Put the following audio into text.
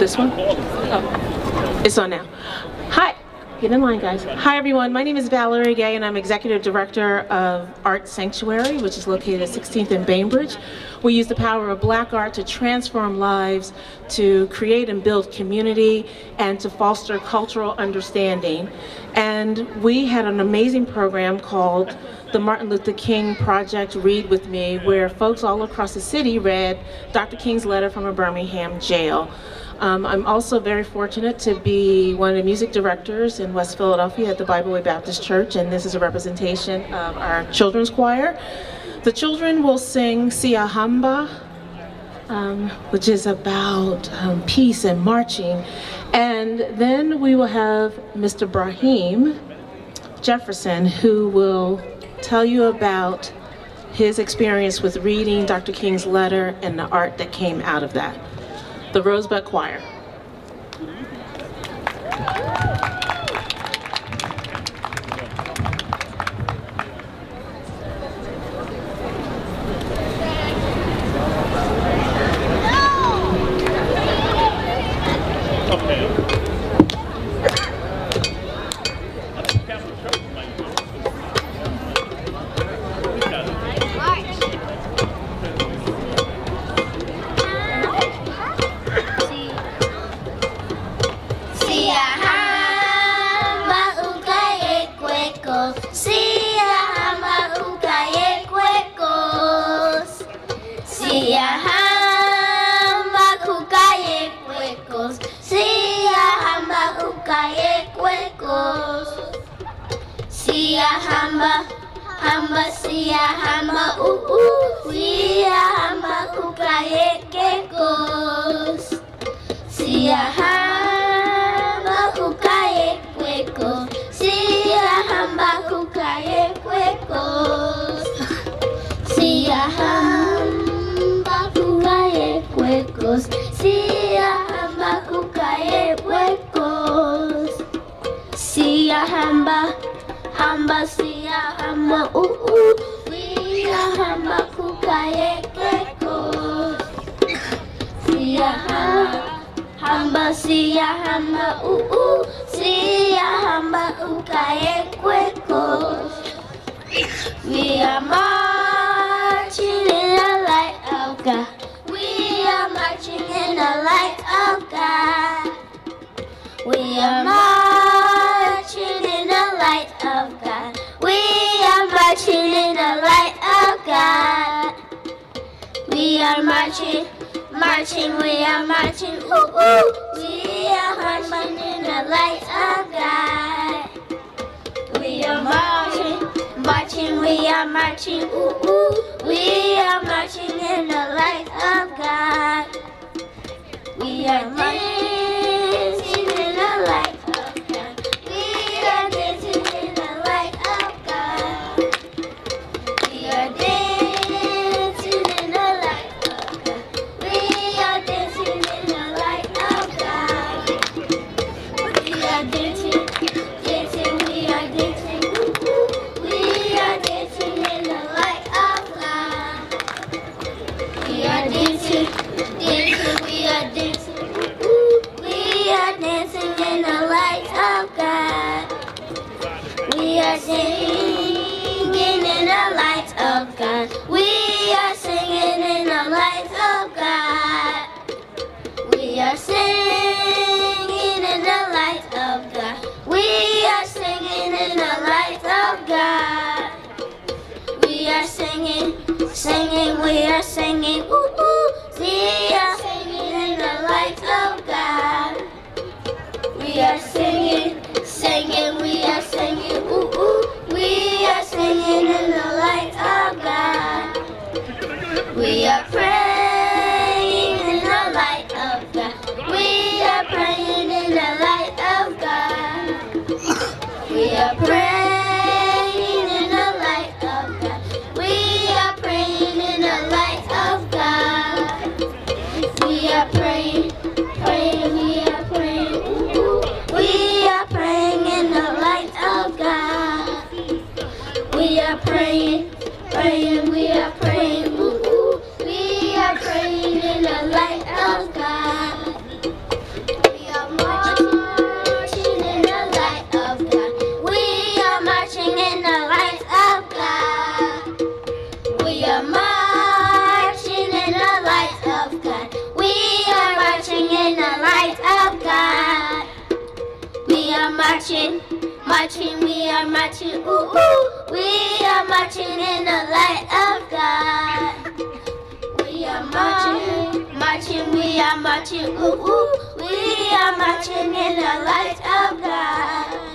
This one? Oh, it's on now. Hi. Get in line, guys. Hi, everyone. My name is Valerie Gay, and I'm Executive Director of Art Sanctuary, which is located at 16th and Bainbridge. We use the power of Black art to transform lives, to create and build community, and to foster cultural understanding. And we had an amazing program called the Martin Luther King Project Read With Me, where folks all across the city read Dr. King's letter from a Birmingham jail. I'm also very fortunate to be one of the music directors in West Philadelphia at the Bible Way Baptist Church, and this is a representation of our children's choir. The children will sing Siyahamba, which is about peace and marching, and then we will have Mr. Brahim Jefferson, who will tell you about his experience with reading Dr. King's letter and the art that came out of that. The Rosebud Choir. We are marching in the light of God. We are marching in the light of God. We are marching in the light of God. We are marching in the light of God. We are marching, marching, we are marching, ooh, ooh. We are marching in the light of God. We are marching, marching, we are marching, ooh, ooh. We are marching in the light of God. We are dancing in the light of God. We are dancing in the light of God. We are dancing in the light of God. We are dancing in the light of God. We are dancing, dancing, we are dancing, ooh, ooh. We are dancing in the light of God. We are dancing, dancing, we are dancing, ooh, ooh. We are dancing in the light of God. We are singing in the light of God. We are singing in the light of God. We are singing in the light of God. We are singing in the light of God. We are singing, singing, we are singing, ooh, ooh. We are singing in the light of God. We are singing, singing, we are singing, ooh, ooh. We are singing in the light of God. We are praying in the light of God. We are praying in the light of God. We are praying in the light of God. We are praying in the light of God. We are praying, praying, we are praying, ooh, ooh. We are praying in the light of God. We are praying, praying, we are praying, ooh, ooh. We Marching, we are marching, ooh, ooh. We are marching in the light of God. We are marching, marching, we are marching, ooh, ooh. We are marching in the light of God.